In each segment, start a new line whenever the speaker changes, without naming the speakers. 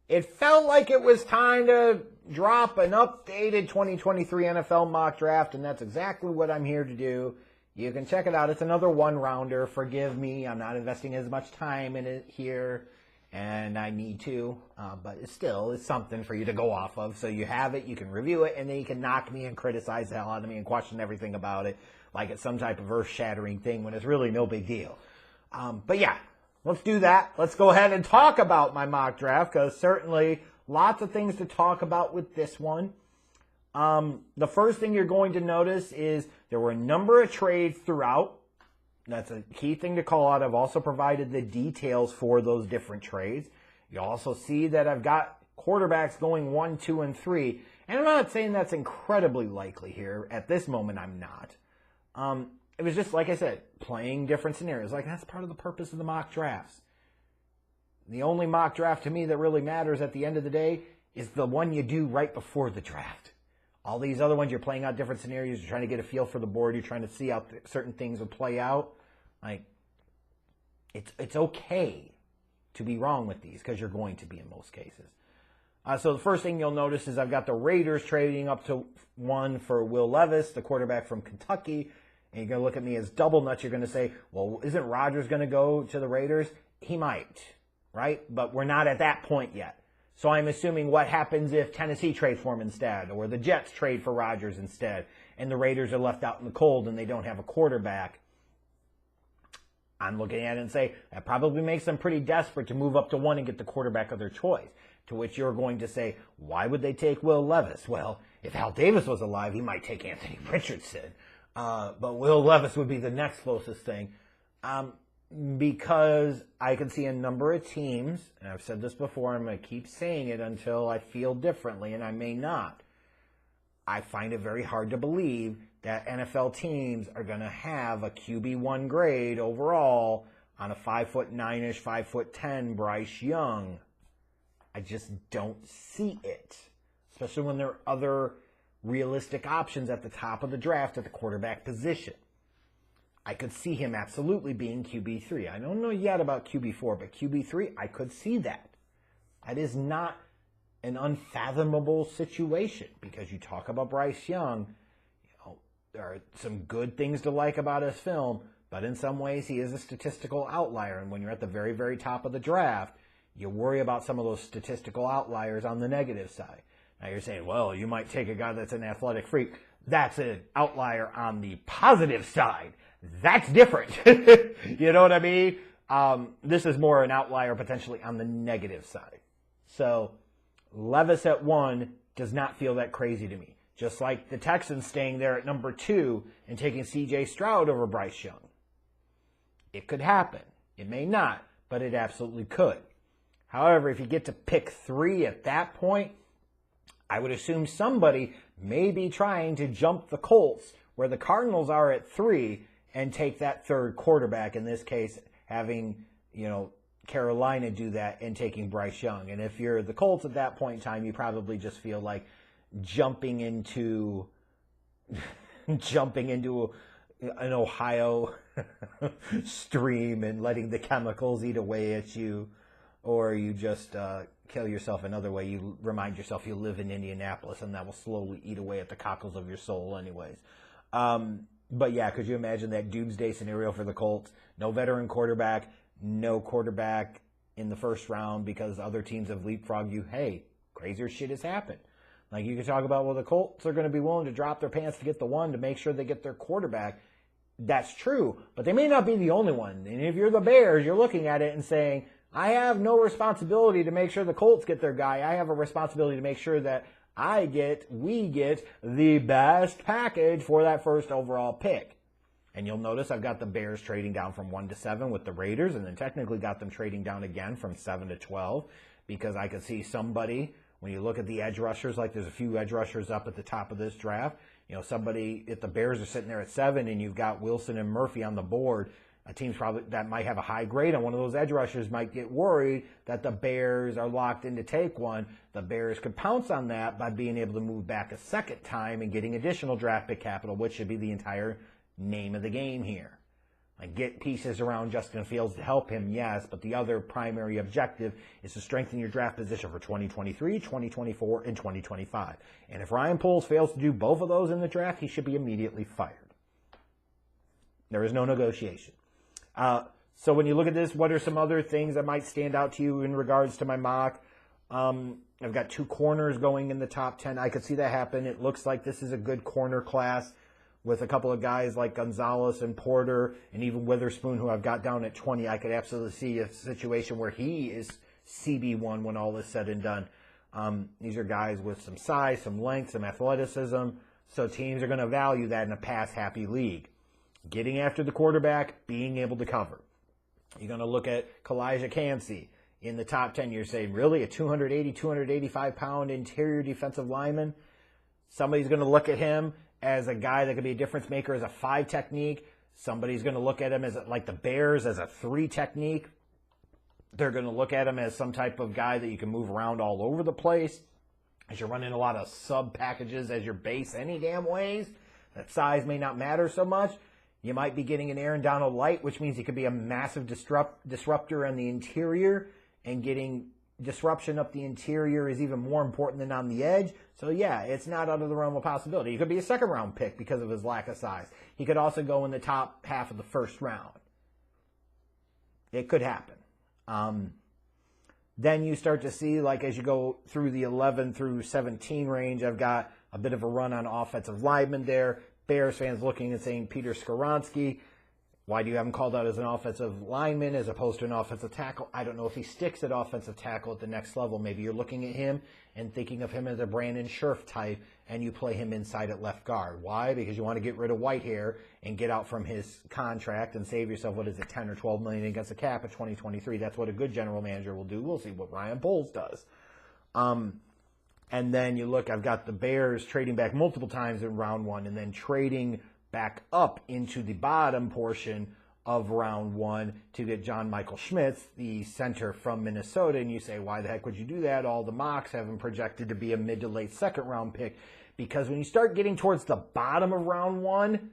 it felt like it was time to drop an updated 2023 NFL mock draft, and that's exactly what I'm here to do. You can check it out. It's another one-rounder. Forgive me. I'm not investing as much time in it here, and I need to. But it's something for you to go off of. So you have it, you can review it, and then you can knock me and criticize the hell out of me and question everything about it like it's some type of earth-shattering thing when it's really no big deal. But yeah, let's do that. Let's go ahead and talk about my mock draft, because certainly lots of things to talk about with this one. The first thing you're going to notice is there were a number of trades throughout. That's a key thing to call out. I've also provided the details for those different trades. You also see that I've got quarterbacks going 1, 2, and 3. And I'm not saying that's incredibly likely here. At this moment, I'm not. It was just, like I said, playing different scenarios. Like, that's part of the purpose of the mock drafts. The only mock draft to me that really matters at the end of the day is the one you do right before the draft. All these other ones, you're playing out different scenarios. You're trying to get a feel for the board. You're trying to see how certain things will play out. Like, it's okay to be wrong with these, because you're going to be in most cases. So the first thing you'll notice is I've got the Raiders trading up to 1 for Will Levis, the quarterback from Kentucky. And you're going to look at me as double nuts. You're going to say, well, isn't Rodgers going to go to the Raiders? He might, right? But we're not at that point yet. So I'm assuming what happens if Tennessee trade for him instead, or the Jets trade for Rodgers instead, and the Raiders are left out in the cold and they don't have a quarterback. I'm looking at it and say, that probably makes them pretty desperate to move up to 1 and get the quarterback of their choice. To which you're going to say, why would they take Will Levis? Well, if Al Davis was alive, he might take Anthony Richardson. But Will Levis would be the next closest thing. Because I can see a number of teams, and I've said this before, I'm going to keep saying it until I feel differently, and I may not. I find it very hard to believe that NFL teams are going to have a QB1 grade overall on a 5'9"-ish, 5'10" Bryce Young. I just don't see it, especially when there are other realistic options at the top of the draft at the quarterback position. I could see him absolutely being QB3. I don't know yet about QB4, but QB3, I could see that. That is not an unfathomable situation, because you talk about Bryce Young, there are some good things to like about his film, but in some ways he is a statistical outlier. And when you're at the very, very top of the draft, you worry about some of those statistical outliers on the negative side. Now you're saying, well, you might take a guy that's an athletic freak. That's an outlier on the positive side. That's different. You know what I mean? This is more an outlier potentially on the negative side. So Levis at 1 does not feel that crazy to me. Just like the Texans staying there at number 2 and taking C.J. Stroud over Bryce Young. It could happen. It may not, but it absolutely could. However, if you get to pick 3 at that point, I would assume somebody may be trying to jump the Colts where the Cardinals are at 3 and take that third quarterback, in this case having, Carolina do that and taking Bryce Young. And if you're the Colts at that point in time, you probably just feel like jumping into an Ohio stream and letting the chemicals eat away at you, or you just kill yourself another way. You remind yourself you live in Indianapolis, and that will slowly eat away at the cockles of your soul anyways. But yeah, could you imagine that doomsday scenario for the Colts? No veteran quarterback, no quarterback in the first round because other teams have leapfrogged you. Hey, crazier shit has happened. Like, you can talk about, well, the Colts are going to be willing to drop their pants to get the 1 to make sure they get their quarterback. That's true, but they may not be the only one. And if you're the Bears, you're looking at it and saying, I have no responsibility to make sure the Colts get their guy. I have a responsibility to make sure that we get the best package for that first overall pick. And you'll notice I've got the Bears trading down from 1 to 7 with the Raiders, and then technically got them trading down again from 7 to 12, because I could see somebody, when you look at the edge rushers, like there's a few edge rushers up at the top of this draft, somebody, if the Bears are sitting there at 7 and you've got Wilson and Murphy on the board, a team's probably that might have a high grade on one of those edge rushers might get worried that the Bears are locked in to take one. The Bears could pounce on that by being able to move back a second time and getting additional draft pick capital, which should be the entire name of the game here. Like, get pieces around Justin Fields to help him, yes, but the other primary objective is to strengthen your draft position for 2023, 2024, and 2025. And if Ryan Poles fails to do both of those in the draft, he should be immediately fired. There is no negotiation. So when you look at this, what are some other things that might stand out to you in regards to my mock? I've got 2 corners going in the top 10. I could see that happen. It looks like this is a good corner class with a couple of guys like Gonzalez and Porter and even Witherspoon, who I've got down at 20. I could absolutely see a situation where he is CB1 when all is said and done. These are guys with some size, some length, some athleticism. So teams are going to value that in a pass-happy league. Getting after the quarterback, being able to cover. You're going to look at Calijah, Kancey in the top 10. You're saying, really, a 280, 285-pound interior defensive lineman? Somebody's going to look at him as a guy that could be a difference maker as a 5 technique. Somebody's going to look at him as, like the Bears, as a 3 technique. They're going to look at him as some type of guy that you can move around all over the place. As you're running a lot of sub packages as your base any damn ways, that size may not matter so much. You might be getting an Aaron Donald light, which means he could be a massive disruptor on the interior, and getting disruption up the interior is even more important than on the edge. So yeah, it's not out of the realm of possibility. He could be a 2nd-round pick because of his lack of size. He could also go in the top half of the 1st round. It could happen. Then you start to see, like, as you go through the 11 through 17 range, I've got a bit of a run on offensive linemen there. Bears fans looking and saying, Peter Skoronski, why do you have him called out as an offensive lineman as opposed to an offensive tackle? I don't know if he sticks at offensive tackle at the next level. Maybe you're looking at him and thinking of him as a Brandon Scherf type, and you play him inside at left guard. Why? Because you want to get rid of Whitehair and get out from his contract and save yourself, what is it, 10 or 12 million against the cap in 2023. That's what a good general manager will do. We'll see what Ryan Poles does. And then you look, I've got the Bears trading back multiple times in round 1 and then trading back up into the bottom portion of round 1 to get John Michael Schmitz, the center from Minnesota. And you say, why the heck would you do that? All the mocks have him projected to be a mid to late 2nd round pick. Because when you start getting towards the bottom of round 1,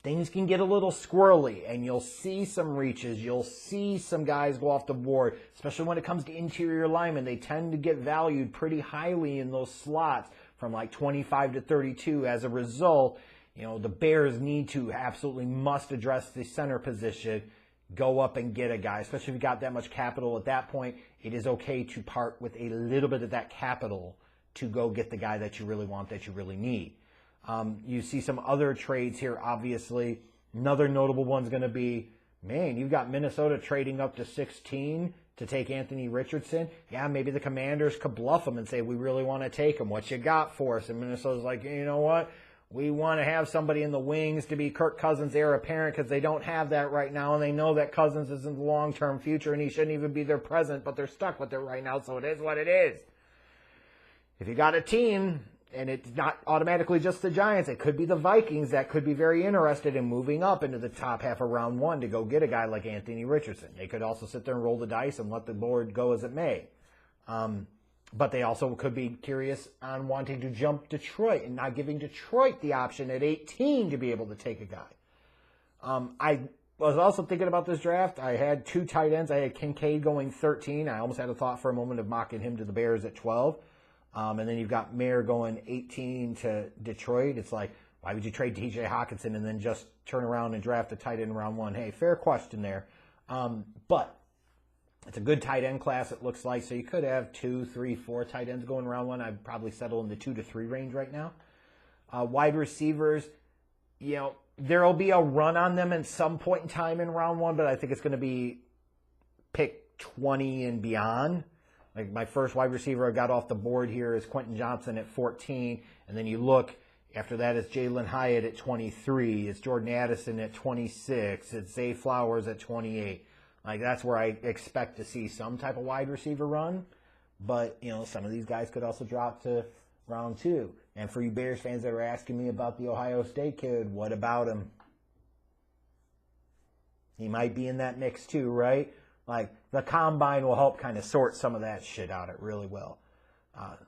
things can get a little squirrely, and you'll see some reaches. You'll see some guys go off the board, especially when it comes to interior linemen. They tend to get valued pretty highly in those slots from like 25 to 32. As a result, you know, the Bears need to absolutely must address the center position, go up and get a guy, especially if you got that much capital at that point. It is okay to part with a little bit of that capital to go get the guy that you really want, that you really need. You see some other trades here, obviously. Another notable one's going to be, man, you've got Minnesota trading up to 16 to take Anthony Richardson. Yeah, maybe the Commanders could bluff them and say, we really want to take him. What you got for us? And Minnesota's like, you know what? We want to have somebody in the wings to be Kirk Cousins' heir apparent, because they don't have that right now, and they know that Cousins is in the long-term future, and he shouldn't even be their present, but they're stuck with it right now, so it is what it is. If you got a team, and it's not automatically just the Giants, it could be the Vikings that could be very interested in moving up into the top half of round 1 to go get a guy like Anthony Richardson. They could also sit there and roll the dice and let the board go as it may. But they also could be curious on wanting to jump Detroit and not giving Detroit the option at 18 to be able to take a guy. I was also thinking about this draft. I had 2 tight ends. I had Kincaid going 13. I almost had a thought for a moment of mocking him to the Bears at 12. And then you've got Mayer going 18 to Detroit. It's like, why would you trade T.J. Hockenson and then just turn around and draft a tight end in round 1? Hey, fair question there. But it's a good tight end class, it looks like. So you could have 2, 3, 4 tight ends going round 1. I'd probably settle in the 2 to 3 range right now. Wide receivers, you know, there will be a run on them at some point in time in round 1, but I think it's going to be pick 20 and beyond. Like, my first wide receiver I got off the board here is Quentin Johnson at 14. And then you look, after that it's Jalen Hyatt at 23. It's Jordan Addison at 26. It's Zay Flowers at 28. Like, that's where I expect to see some type of wide receiver run. But, you know, some of these guys could also drop to round 2. And for you Bears fans that are asking me about the Ohio State kid, what about him? He might be in that mix too, right? Like, the combine will help kind of sort some of that shit out. It really will.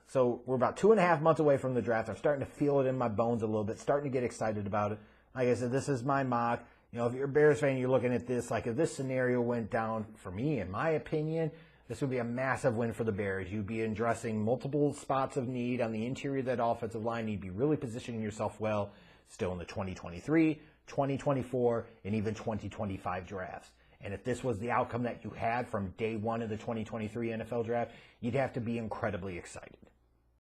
So we're about 2.5 months away from the draft. I'm starting to feel it in my bones a little bit, starting to get excited about it. Like I said, this is my mock. You know, if you're a Bears fan, you're looking at this, like if this scenario went down, for me, in my opinion, this would be a massive win for the Bears. You'd be addressing multiple spots of need on the interior of that offensive line. You'd be really positioning yourself well still in the 2023, 2024, and even 2025 drafts. And if this was the outcome that you had from day one of the 2023 NFL draft, you'd have to be incredibly excited.